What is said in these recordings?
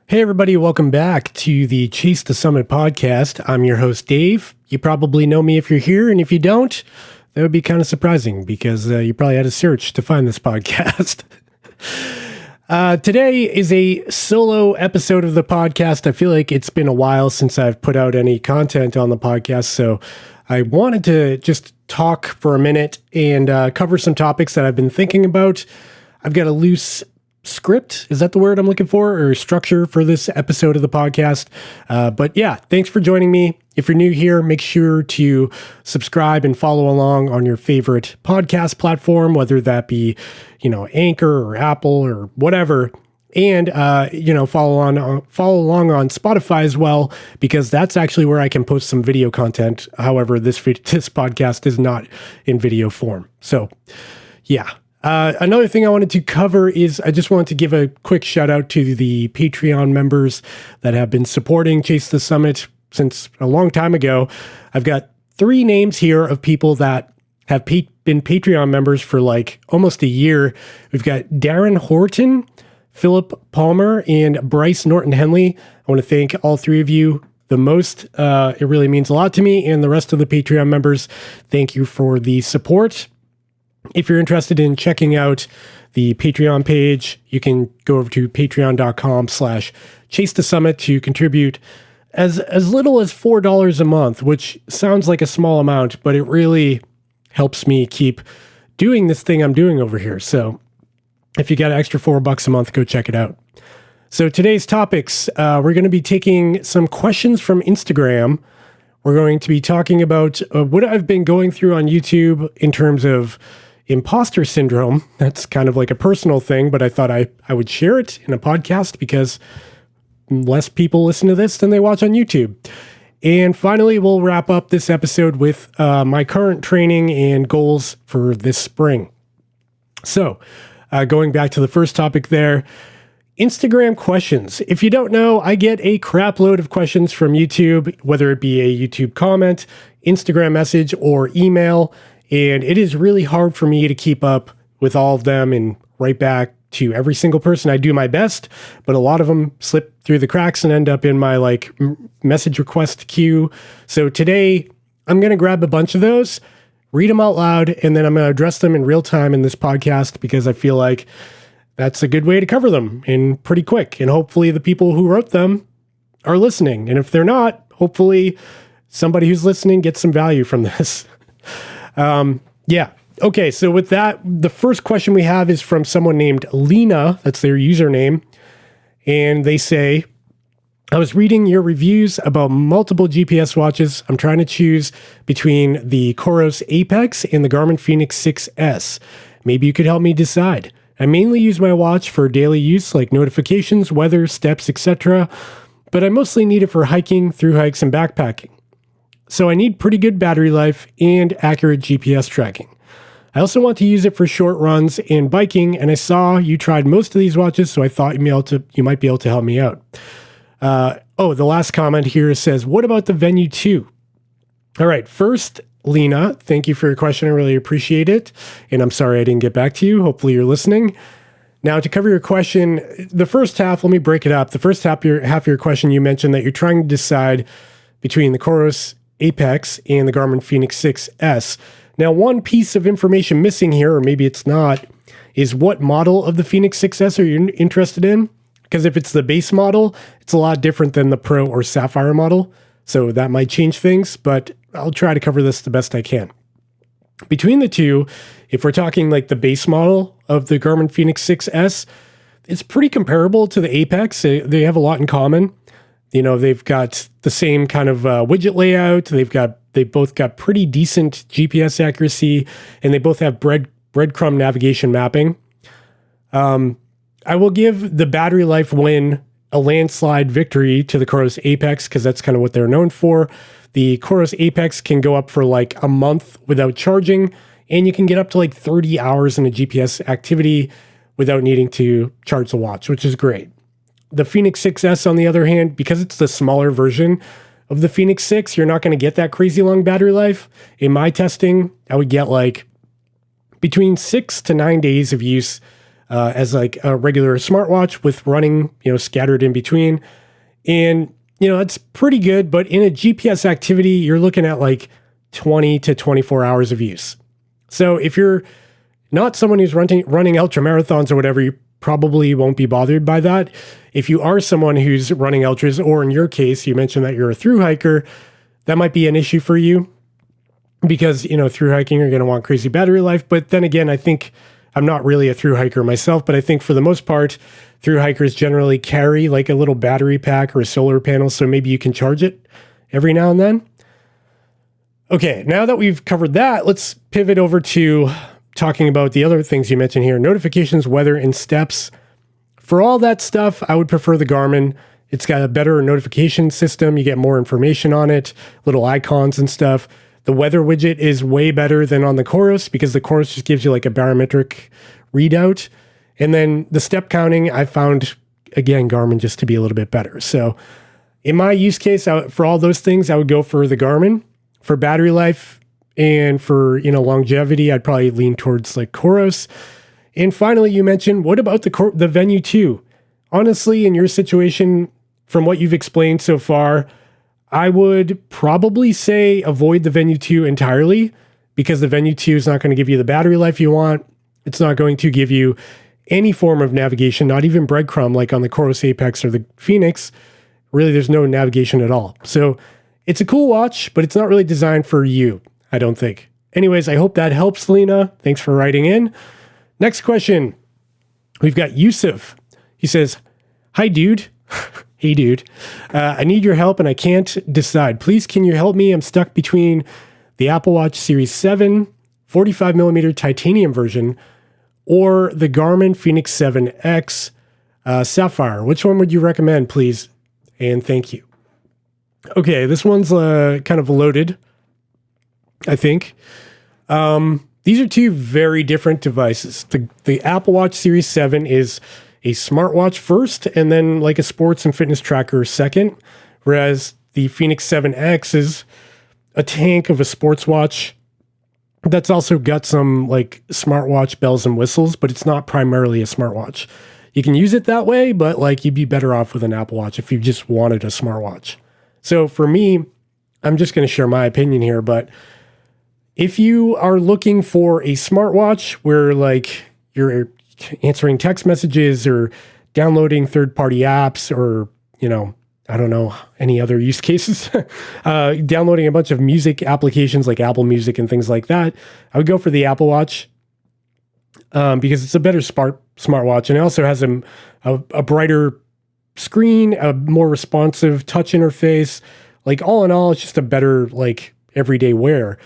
Hey, everybody, welcome back to the Chase the Summit podcast. I'm your host, Dave. You probably know me if you're here, and if you don't, that would be kind of surprising because you probably had to search to find this podcast. Today is a solo episode of the podcast. I feel like it's been a while since I've put out any content on the podcast, so I wanted to just talk for a minute and cover some topics that I've been thinking about. I've got a loose script, is that the word I'm looking for, or structure for this episode of the podcast? But yeah, thanks for joining me. If you're new here, make sure to subscribe and follow along on your favorite podcast platform, whether that be, Anchor or Apple or whatever. And, follow along on Spotify as well, because that's actually where I can post some video content. However, this podcast is not in video form. So yeah. Another thing I wanted to cover is I just wanted to give a quick shout out to the Patreon members that have been supporting Chase the Summit since a long time ago. I've got 3 names here of people that have been Patreon members for like almost a year. We've got Darren Horton, Philip Palmer, and Bryce Norton Henley. I want to thank all 3 of you the most. It really means a lot to me, and the rest of the Patreon members, thank you for the support. If you're interested in checking out the Patreon page, you can go over to patreon.com/Chase the Summit to contribute as little as $4 a month, which sounds like a small amount, but it really helps me keep doing this thing I'm doing over here. So if you got an extra $4 a month, go check it out. So today's topics, we're going to be taking some questions from Instagram. We're going to be talking about what I've been going through on YouTube in terms of imposter syndrome. That's kind of like a personal thing, but I thought I would share it in a podcast because less people listen to this than they watch on YouTube. And finally, we'll wrap up this episode with my current training and goals for this spring. So going back to the first topic there, Instagram questions. If you don't know, I get a crap load of questions from YouTube, whether it be a YouTube comment, Instagram message, or email. And it is really hard for me to keep up with all of them and write back to every single person. I do my best, but a lot of them slip through the cracks and end up in my message request queue. So today I'm going to grab a bunch of those, read them out loud, and then I'm going to address them in real time in this podcast because I feel like that's a good way to cover them and pretty quick. And hopefully the people who wrote them are listening. And if they're not, hopefully somebody who's listening gets some value from this. Yeah. Okay. So with that, the first question we have is from someone named Lena. That's their username. And they say, I was reading your reviews about multiple GPS watches. I'm trying to choose between the Coros Apex and the Garmin Fenix 6S. Maybe you could help me decide. I mainly use my watch for daily use like notifications, weather, steps, etc. But I mostly need it for hiking, through hikes, and backpacking. So I need pretty good battery life and accurate GPS tracking. I also want to use it for short runs and biking, and I saw you tried most of these watches, so I thought you might be able to help me out. The last comment here says, what about the Venue 2? All right, first, Lena, thank you for your question. I really appreciate it, and I'm sorry I didn't get back to you. Hopefully you're listening. Now, to cover your question, the first half, let me break it up. The first half of your question, you mentioned that you're trying to decide between the Coros Apex and the Garmin Fenix 6S. Now, one piece of information missing here, or maybe it's not, is what model of the Fenix 6S are you interested in? Because if it's the base model, it's a lot different than the Pro or Sapphire model. So that might change things, but I'll try to cover this the best I can. Between the two, if we're talking like the base model of the Garmin Fenix 6S, it's pretty comparable to the Apex. They have a lot in common. They've got the same kind of widget layout. They both got pretty decent GPS accuracy, and they both have breadcrumb navigation mapping. I will give the battery life win a landslide victory to the Coros Apex because that's kind of what they're known for. The Coros Apex can go up for like a month without charging, and you can get up to like 30 hours in a GPS activity without needing to charge the watch, which is great. The Fenix 6S, on the other hand, because it's the smaller version of the Fenix 6, you're not going to get that crazy long battery life. In my testing, I would get like between 6 to 9 days of use as like a regular smartwatch with running, scattered in between. And, it's pretty good, but in a GPS activity, you're looking at like 20 to 24 hours of use. So if you're not someone who's running ultra marathons or whatever, you probably won't be bothered by that. If you are someone who's running ultras, or in your case, you mentioned that you're a thru hiker, that might be an issue for you because, thru hiking, you're going to want crazy battery life. But then again, I think I'm not really a thru hiker myself, but I think for the most part, thru hikers generally carry like a little battery pack or a solar panel. So maybe you can charge it every now and then. Okay, now that we've covered that, let's pivot over to talking about the other things you mentioned here: notifications, weather, and steps. For all that stuff, I would prefer the Garmin. It's got a better notification system. You get more information on it, little icons and stuff. The weather widget is way better than on the Coros because the Coros just gives you like a barometric readout. And then the step counting, I found, again, Garmin just to be a little bit better. So in my use case, for all those things, I would go for the Garmin. For battery life and for, longevity, I'd probably lean towards like Coros. And finally, you mentioned, what about the Venue 2? Honestly, in your situation, from what you've explained so far, I would probably say avoid the Venue 2 entirely because the Venue 2 is not going to give you the battery life you want. It's not going to give you any form of navigation, not even breadcrumb like on the Coros Apex or the Phoenix. Really, there's no navigation at all. So it's a cool watch, but it's not really designed for you, I don't think. Anyways, I hope that helps, Lena. Thanks for writing in. Next question. We've got Yusuf. He says, "Hi, dude." Hey, dude. I need your help and I can't decide. Please, can you help me? I'm stuck between the Apple Watch Series 7, 45mm titanium version, or the Garmin Fenix 7X Sapphire. Which one would you recommend, please? And thank you. Okay, this one's kind of loaded, I think. These are two very different devices. The Apple Watch Series 7 is a smartwatch first, and then like a sports and fitness tracker second, whereas the Fenix 7X is a tank of a sports watch that's also got some like smartwatch bells and whistles, but it's not primarily a smartwatch. You can use it that way, but like you'd be better off with an Apple Watch if you just wanted a smartwatch. So for me, I'm just going to share my opinion here, but if you are looking for a smartwatch where like you're answering text messages or downloading third-party apps or, I don't know, any other use cases, downloading a bunch of music applications like Apple Music and things like that, I would go for the Apple Watch because it's a better smartwatch, and it also has a brighter screen, a more responsive touch interface. Like all in all, it's just a better like everyday wear.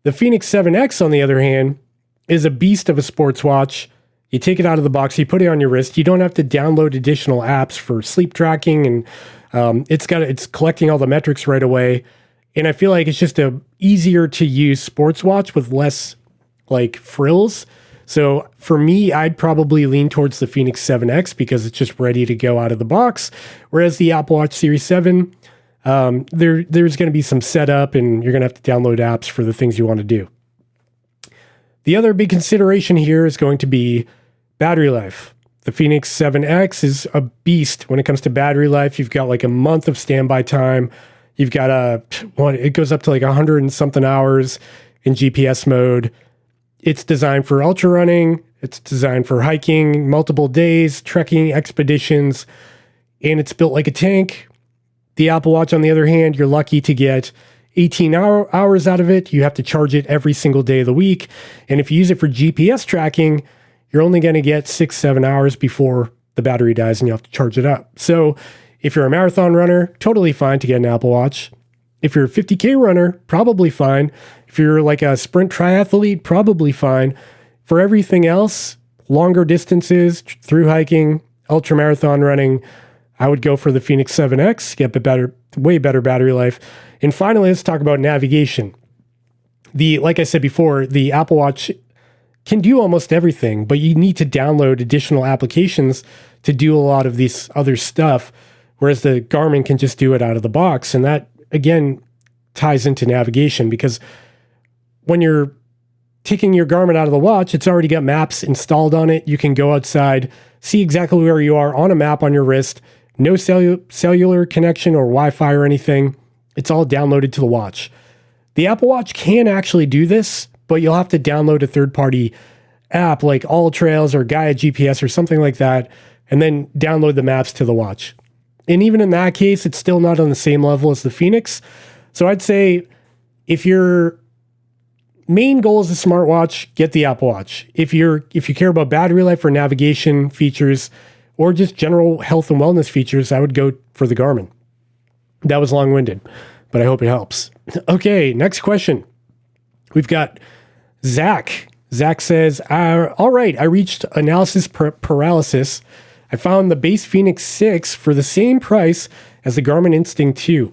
The Fenix 7X, on the other hand, is a beast of a sports watch. You take it out of the box, you put it on your wrist. You don't have to download additional apps for sleep tracking, and it's collecting all the metrics right away. And I feel like it's just a easier to use sports watch with less like frills. So for me, I'd probably lean towards the Fenix 7X because it's just ready to go out of the box. Whereas the Apple Watch Series 7, there's going to be some setup and you're going to have to download apps for the things you want to do. The other big consideration here is going to be battery life. The Fenix 7X is a beast when it comes to battery life. You've got like a month of standby time. You've got it goes up to like 100 and something hours in GPS mode. It's designed for ultra running. It's designed for hiking, multiple days, trekking, expeditions, and it's built like a tank. The Apple Watch, on the other hand, you're lucky to get 18 hours out of it. You have to charge it every single day of the week. And if you use it for GPS tracking, you're only going to get 6-7 hours before the battery dies and you have to charge it up. So if you're a marathon runner, totally fine to get an Apple Watch. If you're a 50K runner, probably fine. If you're like a sprint triathlete, probably fine. For everything else, longer distances, through hiking, ultra marathon running, I would go for the Fenix 7X, get way better battery life. And finally, let's talk about navigation. Like I said before, the Apple Watch can do almost everything, but you need to download additional applications to do a lot of this other stuff, whereas the Garmin can just do it out of the box. And that, again, ties into navigation because when you're taking your Garmin out of the watch, it's already got maps installed on it. You can go outside, see exactly where you are on a map on your wrist. No cellular connection or Wi-Fi or anything. It's all downloaded to the watch. The Apple Watch can actually do this, but you'll have to download a third-party app like All Trails or Gaia GPS or something like that, and then download the maps to the watch. And even in that case, it's still not on the same level as the Fenix. So I'd say if your main goal is a smartwatch, get the Apple Watch. If you care about battery life or navigation features or just general health and wellness features, I would go for the Garmin. That was long-winded, but I hope it helps. Okay, next question. We've got Zach. Zach says, all right, I reached analysis paralysis. I found the base Fenix 6 for the same price as the Garmin Instinct 2.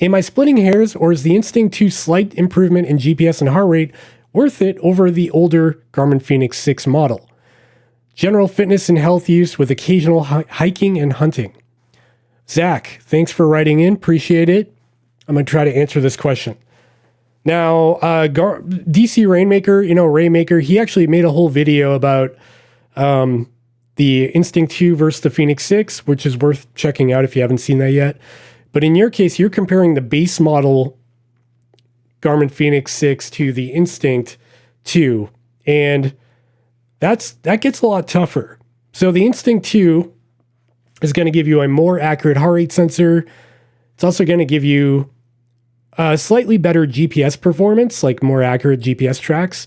Am I splitting hairs, or is the Instinct 2 slight improvement in GPS and heart rate worth it over the older Garmin Fenix 6 model? General fitness and health use with occasional hiking and hunting. Zach, thanks for writing in. Appreciate it. I'm going to try to answer this question. Now, DC Rainmaker, Rainmaker, he actually made a whole video about the Instinct 2 versus the Fenix 6, which is worth checking out if you haven't seen that yet. But in your case, you're comparing the base model Garmin Fenix 6 to the Instinct 2, and that gets a lot tougher. So the Instinct 2 is going to give you a more accurate heart rate sensor. It's also going to give you a slightly better GPS performance, like more accurate GPS tracks.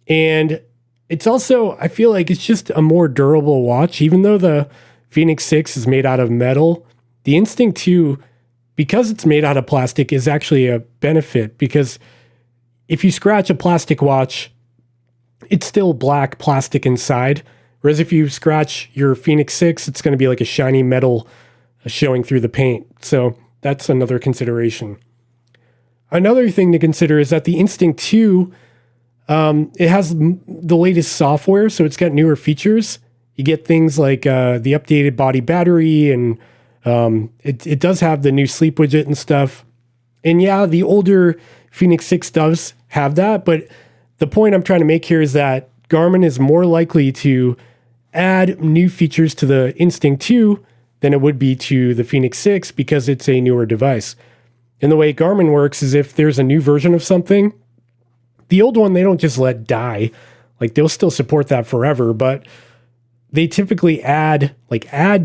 And it's also, I feel like it's just a more durable watch. Even though the Fenix 6 is made out of metal, the Instinct 2, because it's made out of plastic, is actually a benefit, because if you scratch a plastic watch, it's still black plastic inside. Whereas if you scratch your Fenix 6, it's going to be like a shiny metal showing through the paint. So that's another consideration. Another thing to consider is that the Instinct 2, it has the latest software, so it's got newer features. You get things like the updated body battery, and it does have the new sleep widget and stuff. And yeah, the older Fenix 6 does have that, but the point I'm trying to make here is that Garmin is more likely to add new features to the Instinct 2 than it would be to the Fenix 6 because it's a newer device. And the way Garmin works is if there's a new version of something, the old one, they don't just let die. Like, they'll still support that forever, but they typically add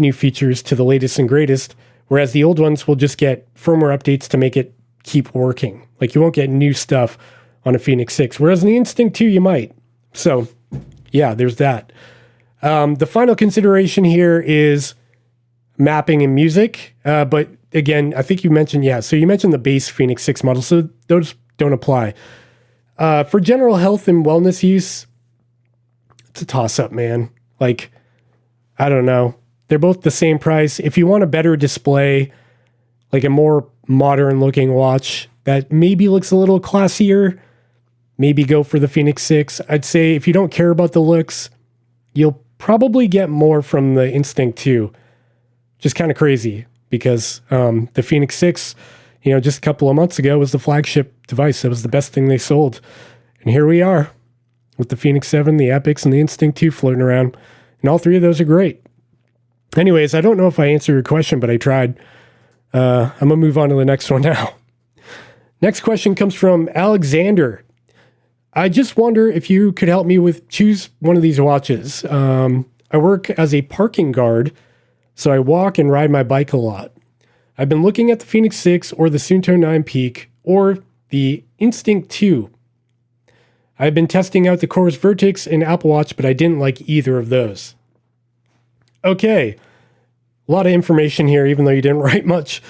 new features to the latest and greatest, whereas the old ones will just get firmware updates to make it keep working. Like, you won't get new stuff on a Fenix 6, whereas in the Instinct 2, you might. So, yeah, there's that. The final consideration here is mapping and music, but again, I think you mentioned, so you mentioned the base Fenix 6 model, so those don't apply. For general health and wellness use, it's a toss-up, man. Like, I don't know. They're both the same price. If you want a better display, like a more modern-looking watch that maybe looks a little classier, maybe go for the Fenix 6. I'd say if you don't care about the looks, you'll probably get more from the Instinct 2. Just kind of crazy because the Fenix 6, just a couple of months ago was the flagship device. It was the best thing they sold. And here we are with the Fenix 7, the Epix, and the Instinct 2 floating around. And all three of those are great. Anyways, I don't know if I answered your question, but I tried. I'm going to move on to the next one now. Next question comes from Alexander. I just wonder if you could help me choose one of these watches. I work as a parking guard, so I walk and ride my bike a lot. I've been looking at the Fenix 6 or the Suunto 9 Peak or the Instinct 2. I've been testing out the Chorus Vertex and Apple Watch, but I didn't like either of those. Okay, a lot of information here, even though you didn't write much.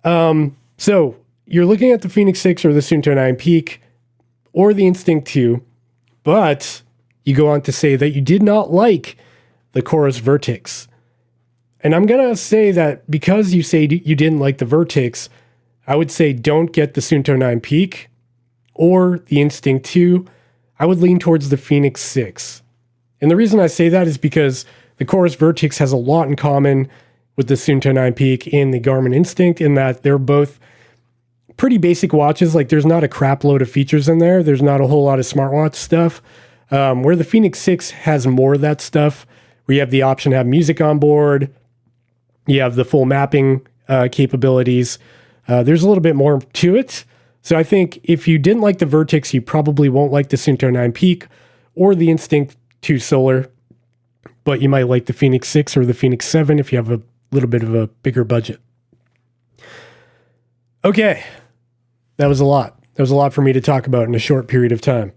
So you're looking at the Fenix 6 or the Suunto 9 Peak or the Instinct 2, but you go on to say that you did not like the Chorus Vertex. And I'm going to say that because you say you didn't like the Vertex, I would say don't get the Suunto 9 Peak or the Instinct 2. I would lean towards the Fenix 6. And the reason I say that is because the Chorus Vertex has a lot in common with the Suunto 9 Peak and the Garmin Instinct in that they're both pretty basic watches. Like there's not a crap load of features in there. There's not a whole lot of smartwatch stuff. Where the Phoenix 6 has more of that stuff, where you have the option to have music on board. You have the full mapping capabilities. There's a little bit more to it. So I think if you didn't like the Vertex, you probably won't like the Suunto 9 Peak or the Instinct 2 Solar, but you might like the Phoenix 6 or the Phoenix 7 if you have a little bit of a bigger budget. Okay, that was a lot. That was a lot for me to talk about in a short period of time.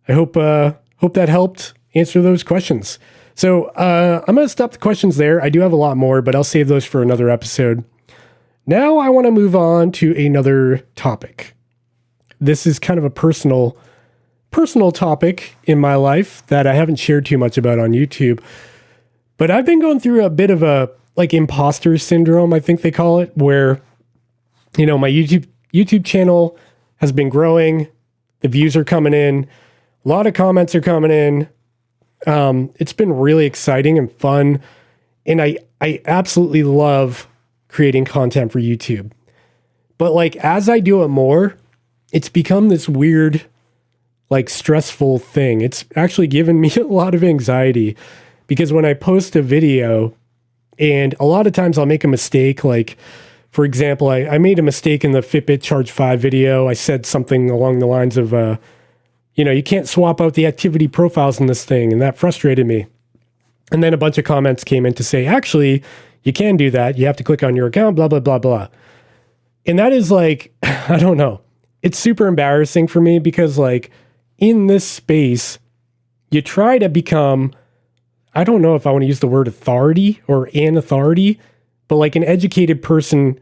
I hope that helped answer those questions. So I'm going to stop the questions there. I do have a lot more, but I'll save those for another episode. Now I want to move on to another topic. This is kind of a personal topic in my life that I haven't shared too much about on YouTube. But I've been going through a bit of a like imposter syndrome, I think they call it, where, you know, my YouTube channel has been growing. The views are coming in. A lot of comments are coming in. It's been really exciting and fun. And I absolutely love creating content for YouTube. But like, as I do it more, it's become this weird, like stressful thing. It's actually given me a lot of anxiety because when I post a video, and a lot of times I'll make a mistake. Like, for example, I made a mistake in the Fitbit Charge 5 video. I said something along the lines of, you can't swap out the activity profiles in this thing. And that frustrated me. And then a bunch of comments came in to say, actually, you can do that. You have to click on your account, blah, blah, blah, blah. And that is like, I don't know. It's super embarrassing for me because like in this space, you try to become, I don't know if I want to use the word authority or an authority, but like an educated person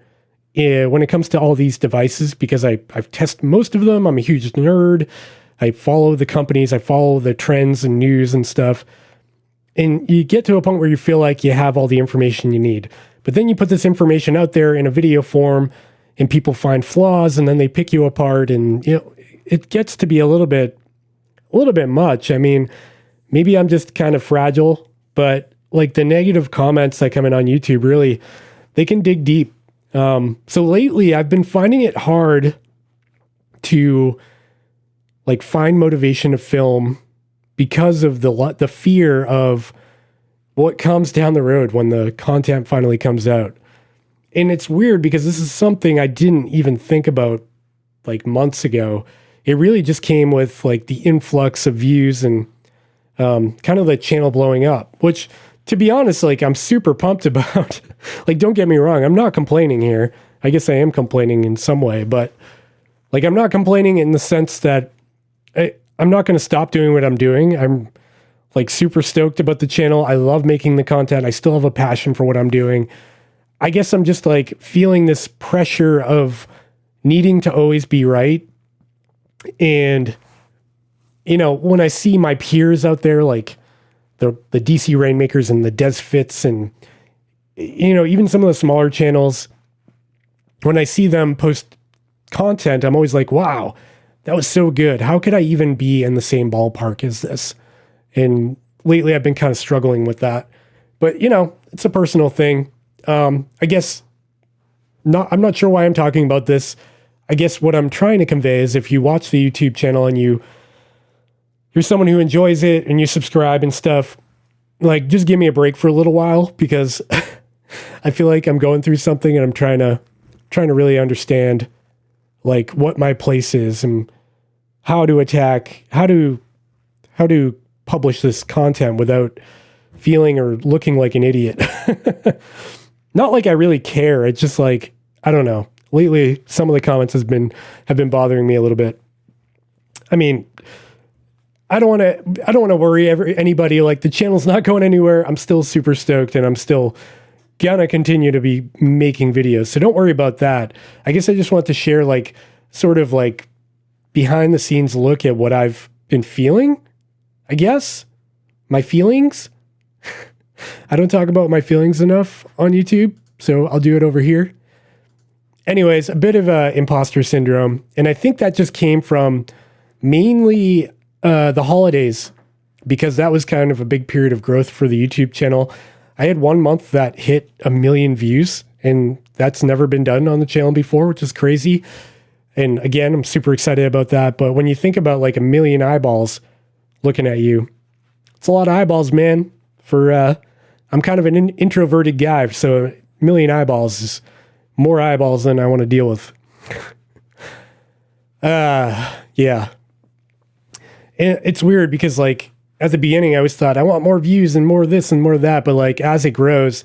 when it comes to all these devices, because I've tested most of them. I'm a huge nerd. I follow the companies. I follow the trends and news and stuff. And you get to a point where you feel like you have all the information you need. But then you put this information out there in a video form and people find flaws and then they pick you apart. And, it gets to be a little bit much. I mean, maybe I'm just kind of fragile, but like the negative comments that come in on YouTube, really, they can dig deep. So lately I've been finding it hard to like find motivation to film because of the fear of what comes down the road when the content finally comes out. And it's weird because this is something I didn't even think about like months ago. It really just came with like the influx of views and kind of the channel blowing up, which to be honest, like I'm super pumped about. Like, don't get me wrong, I'm not complaining here. I guess I am complaining in some way, but like I'm not complaining in the sense that I'm not going to stop doing what I'm doing. I'm like super stoked about the channel. I love making the content. I still have a passion for what I'm doing. I guess I'm just like feeling this pressure of needing to always be right. And, when I see my peers out there, like the DC Rainmakers and the Des Fits and, even some of the smaller channels, when I see them post content, I'm always like, wow, that was so good. How could I even be in the same ballpark as this? And lately I've been kind of struggling with that. But, it's a personal thing. I guess I'm not sure why I'm talking about this. I guess what I'm trying to convey is if you watch the YouTube channel and you're someone who enjoys it and you subscribe and stuff, like just give me a break for a little while because I feel like I'm going through something and I'm trying to really understand like what my place is and how to publish this content without feeling or looking like an idiot. Not like I really care. It's just like, I don't know. Lately, some of the comments have been bothering me a little bit. I mean, I don't want to worry anybody. Like the channel's not going anywhere. I'm still super stoked and I'm still gonna continue to be making videos. So don't worry about that. I guess I just want to share like sort of like behind the scenes look at what I've been feeling. I guess my feelings. I don't talk about my feelings enough on YouTube, so I'll do it over here. Anyways, a bit of imposter syndrome. And I think that just came from mainly the holidays, because that was kind of a big period of growth for the YouTube channel. I had 1 month that hit 1 million views, and that's never been done on the channel before, which is crazy. And again, I'm super excited about that. But when you think about like 1 million eyeballs looking at you, it's a lot of eyeballs, man. I'm kind of an introverted guy, so 1 million eyeballs is more eyeballs than I want to deal with. Yeah. And it's weird because like at the beginning, I always thought I want more views and more of this and more of that. But like as it grows,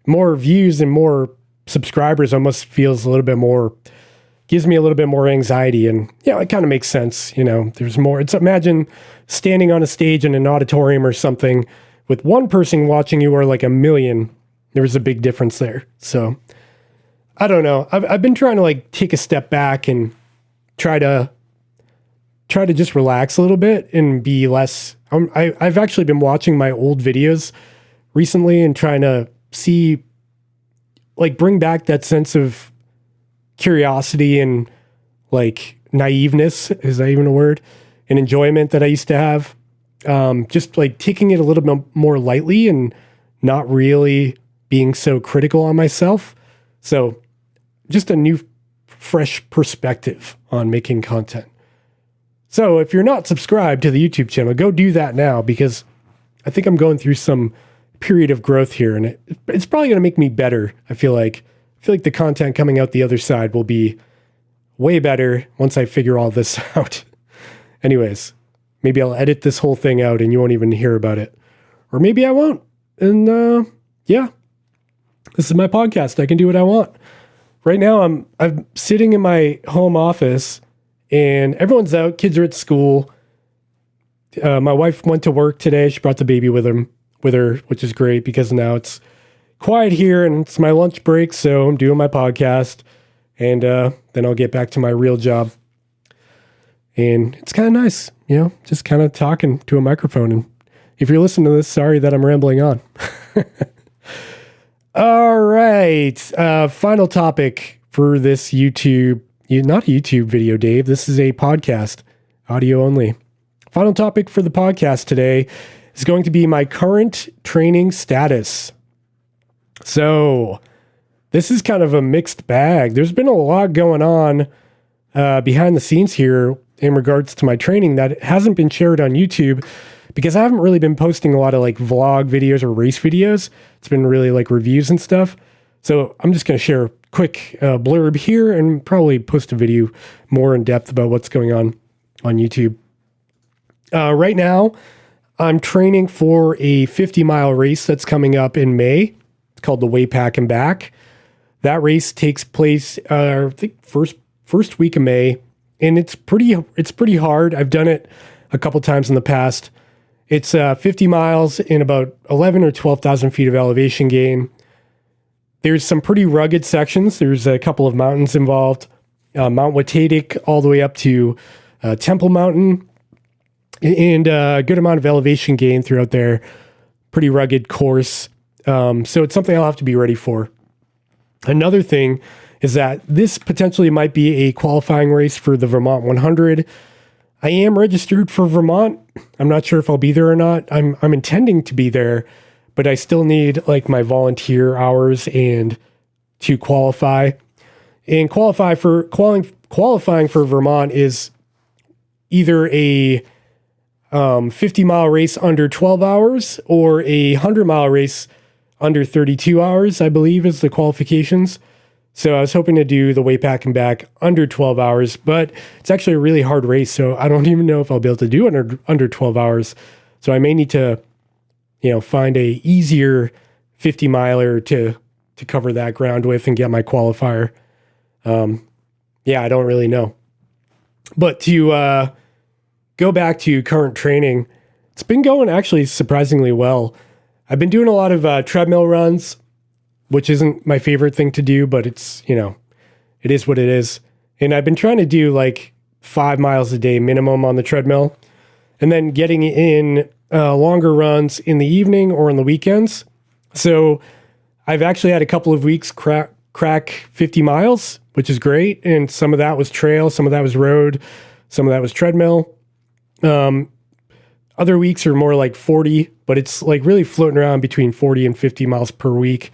more views and more subscribers almost feels a little bit more, gives me a little bit more anxiety. And yeah, it kind of makes sense. You know, there's more. It's imagine standing on a stage in an auditorium or something with one person watching you or like 1 million. There was a big difference there. So I don't know. I've been trying to like take a step back and try to just relax a little bit and be less. I've actually been watching my old videos recently and trying to see, like, bring back that sense of curiosity and like naiveness, is that even a word, and enjoyment that I used to have. Just like taking it a little bit more lightly and not really being so critical on myself. So just a new, fresh perspective on making content. So if you're not subscribed to the YouTube channel, go do that now, because I think I'm going through some period of growth here, and it's probably going to make me better. I feel like the content coming out the other side will be way better once I figure all this out. Anyways, maybe I'll edit this whole thing out and you won't even hear about it. Or maybe I won't. And yeah, this is my podcast. I can do what I want. Right now I'm sitting in my home office and everyone's out. Kids are at school. My wife went to work today. She brought the baby with her, which is great because now it's quiet here and it's my lunch break. So I'm doing my podcast and then I'll get back to my real job. And it's kind of nice, you know, just kind of talking to a microphone. And if you're listening to this, sorry that I'm rambling on. All right. Final topic for this YouTube. Not a YouTube video, Dave. This is a podcast, audio only. Final topic for the podcast today is going to be my current training status. So this is kind of a mixed bag. There's been a lot going on behind the scenes here in regards to my training that hasn't been shared on YouTube because I haven't really been posting a lot of like vlog videos or race videos. It's been really like reviews and stuff. So I'm just going to share a quick blurb here and probably post a video more in depth about what's going on YouTube. Right now, I'm training for a 50-mile race that's coming up in May. It's called the Way Pack and Back. That race takes place, I think, first week of May, and it's pretty hard. I've done it a couple times in the past. It's 50 miles in about 11 or 12,000 feet of elevation gain. There's some pretty rugged sections. There's a couple of mountains involved. Mount Watatic all the way up to Temple Mountain, and a good amount of elevation gain throughout there. Pretty rugged course. So it's something I'll have to be ready for. Another thing is that this potentially might be a qualifying race for the Vermont 100. I am registered for Vermont. I'm not sure if I'll be there or not. I'm intending to be there, but I still need like my volunteer hours and to qualify. And qualifying for Vermont is either a 50-mile race under 12 hours or a 100-mile race under 32 hours, I believe, is the qualifications. So I was hoping to do the Way Pack and Back under 12 hours, but it's actually a really hard race, so I don't even know if I'll be able to do it under 12 hours. So I may need to, find a easier 50-miler to cover that ground with and get my qualifier. I don't really know. But to go back to current training, it's been going actually surprisingly well. I've been doing a lot of treadmill runs, which isn't my favorite thing to do, but it's, it is what it is. And I've been trying to do like 5 miles a day minimum on the treadmill, and then getting in longer runs in the evening or on the weekends. So I've actually had a couple of weeks crack 50 miles, which is great. And some of that was trail, some of that was road, some of that was treadmill. Other weeks are more like 40, but it's like really floating around between 40 and 50 miles per week.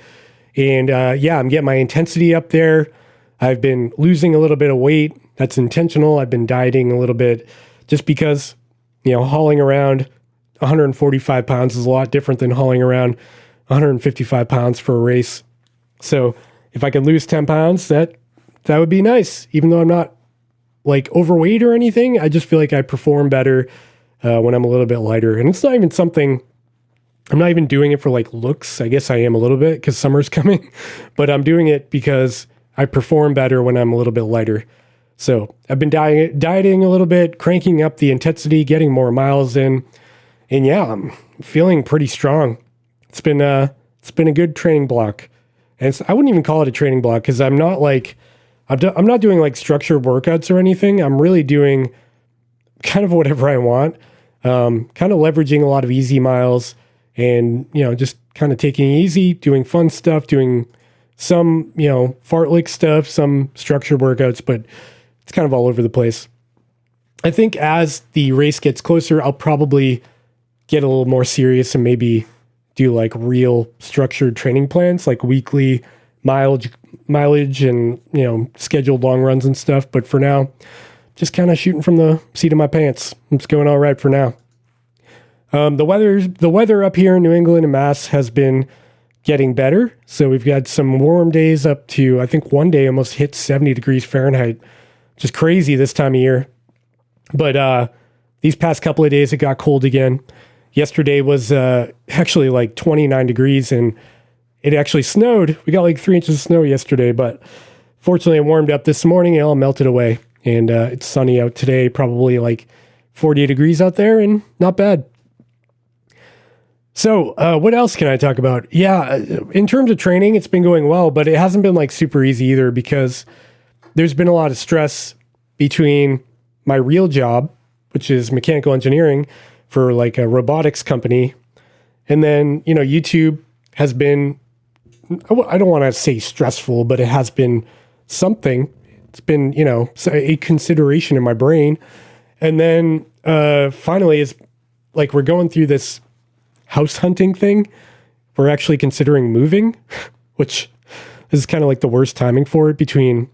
And I'm getting my intensity up there. I've been losing a little bit of weight That's intentional. I've been dieting a little bit just because, hauling around 145 pounds is a lot different than hauling around 155 pounds for a race. So if I could lose 10 pounds, that would be nice. Even though I'm not like overweight or anything, I just feel like I perform better when I'm a little bit lighter. And it's not even something, I'm not even doing it for like looks. I guess I am a little bit because summer's coming, but I'm doing it because I perform better when I'm a little bit lighter. So I've been dieting a little bit, cranking up the intensity, getting more miles in, and yeah, I'm feeling pretty strong. It's been a good training block, and I wouldn't even call it a training block because I'm not doing like structured workouts or anything. I'm really doing kind of whatever I want, kind of leveraging a lot of easy miles, and just kind of taking it easy, doing fun stuff, doing some fartlek stuff, some structured workouts, but it's kind of all over the place. I think as the race gets closer, I'll probably get a little more serious and maybe do like real structured training plans, like weekly mileage and, scheduled long runs and stuff. But for now, just kind of shooting from the seat of my pants. It's going all right for now. The weather up here in New England and Mass has been getting better. So we've got some warm days up to, I think one day almost hit 70 degrees Fahrenheit. Just crazy this time of year. But these past couple of days, it got cold again. Yesterday was actually like 29 degrees, and it actually snowed. We got like 3 inches of snow yesterday, but fortunately it warmed up this morning and it all melted away. And it's sunny out today, probably like 48 degrees out there, and not bad. So what else can I talk about? Yeah, in terms of training, it's been going well, but it hasn't been like super easy either because there's been a lot of stress between my real job, which is mechanical engineering for like a robotics company. And then, YouTube has been, I don't want to say stressful, but it has been something. It's been, a consideration in my brain. And then finally, is like we're going through this house hunting thing. We're actually considering moving, which is kind of like the worst timing for it between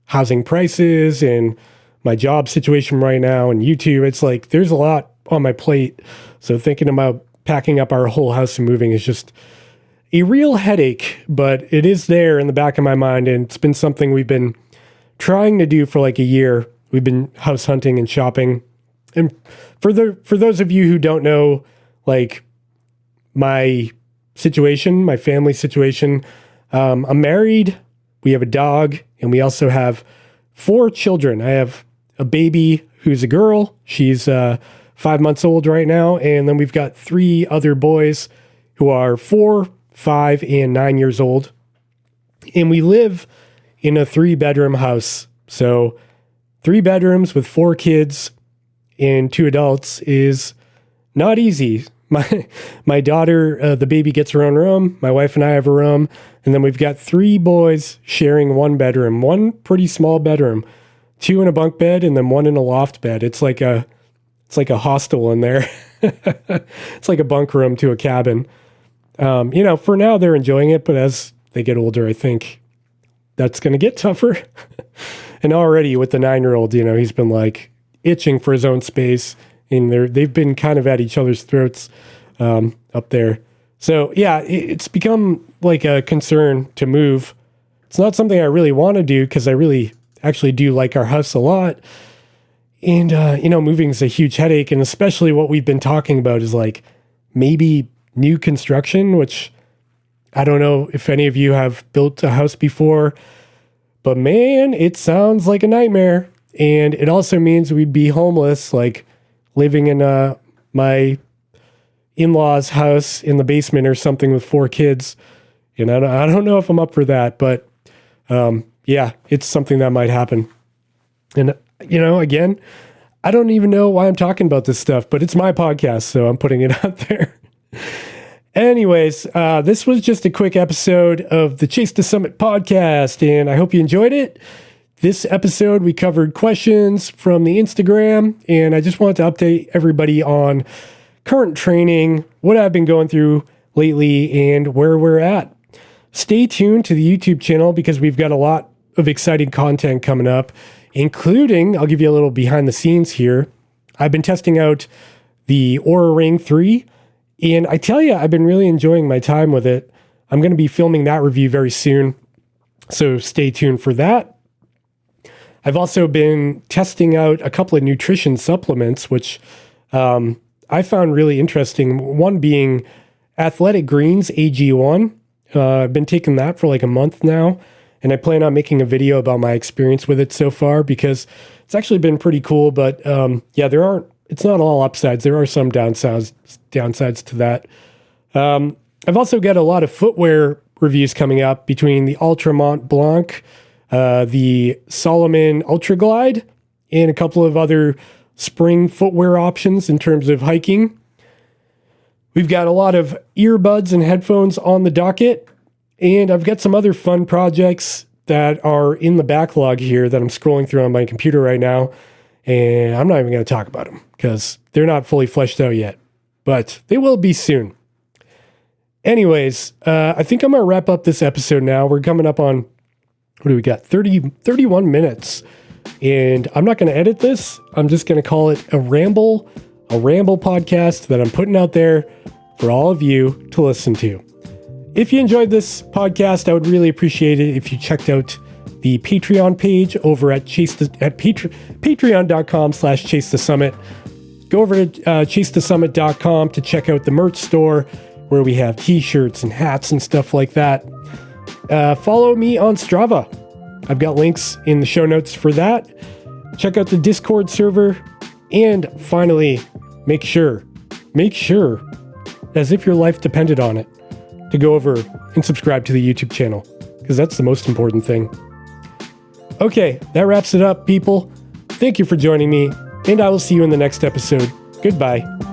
housing prices and my job situation right now and YouTube. It's like there's a lot on my plate. So thinking about packing up our whole house and moving is just a real headache, but it is there in the back of my mind. And it's been something we've been trying to do for like a year. We've been house hunting and shopping. And for those of you who don't know, like my situation, my family situation, I'm married, we have a dog, and we also have 4 children. I have a baby who's a girl. She's 5 months old right now. And then we've got 3 other boys who are 4, 5, and 9 years old. And we live in a 3-bedroom house. So 3 bedrooms with 4 kids and 2 adults is not easy. My daughter, the baby, gets her own room. My wife and I have a room. And then we've got 3 boys sharing 1 bedroom, 1 pretty small bedroom, 2 in a bunk bed, and then 1 in a loft bed. It's like a hostel in there. It's like a bunk room to a cabin. For now they're enjoying it, but as they get older, I think that's going to get tougher. And already with the 9-year-old, he's been like itching for his own space, and they've been kind of at each other's throats up there. So yeah, it's become like a concern to move. It's not something I really want to do because I really actually do like our house a lot. And, moving is a huge headache. And especially what we've been talking about is like maybe new construction, which I don't know if any of you have built a house before, but man, it sounds like a nightmare. And it also means we'd be homeless, like living in my in-laws' house in the basement or something with 4 kids. And I don't know if I'm up for that, but yeah, it's something that might happen. And, again, I don't even know why I'm talking about this stuff, but it's my podcast, so I'm putting it out there. Anyways, this was just a quick episode of the Chase to Summit podcast, and I hope you enjoyed it. This episode, we covered questions from the Instagram, and I just wanted to update everybody on current training, what I've been going through lately, and where we're at. Stay tuned to the YouTube channel because we've got a lot of exciting content coming up. including, I'll give you a little behind the scenes here. I've been testing out the Oura Ring 3, and I tell you, I've been really enjoying my time with it. I'm going to be filming that review very soon, so stay tuned for that. I've also been testing out a couple of nutrition supplements, which I found really interesting. One being Athletic Greens AG1. I've been taking that for like a month now, and I plan on making a video about my experience with it so far because it's actually been pretty cool. But yeah, it's not all upsides. There are some downsides to that. I've also got a lot of footwear reviews coming up between the Ultra Mont Blanc, the Solomon Ultra Glide, and a couple of other spring footwear options in terms of hiking. We've got a lot of earbuds and headphones on the docket, and I've got some other fun projects that are in the backlog here that I'm scrolling through on my computer right now, and I'm not even going to talk about them because they're not fully fleshed out yet, but they will be soon. Anyways, I think I'm going to wrap up this episode now. We're coming up on, what do we got? 31 minutes. And I'm not going to edit this. I'm just going to call it a ramble podcast that I'm putting out there for all of you to listen to. If you enjoyed this podcast, I would really appreciate it if you checked out the Patreon page over at patreon.com/chasethesummit. Go over to chasethesummit.com to check out the merch store where we have t-shirts and hats and stuff like that. Follow me on Strava. I've got links in the show notes for that. Check out the Discord server. And finally, make sure, as if your life depended on it, to go over and subscribe to the YouTube channel, because that's the most important thing. Okay, that wraps it up, people. Thank you for joining me, and I will see you in the next episode. Goodbye.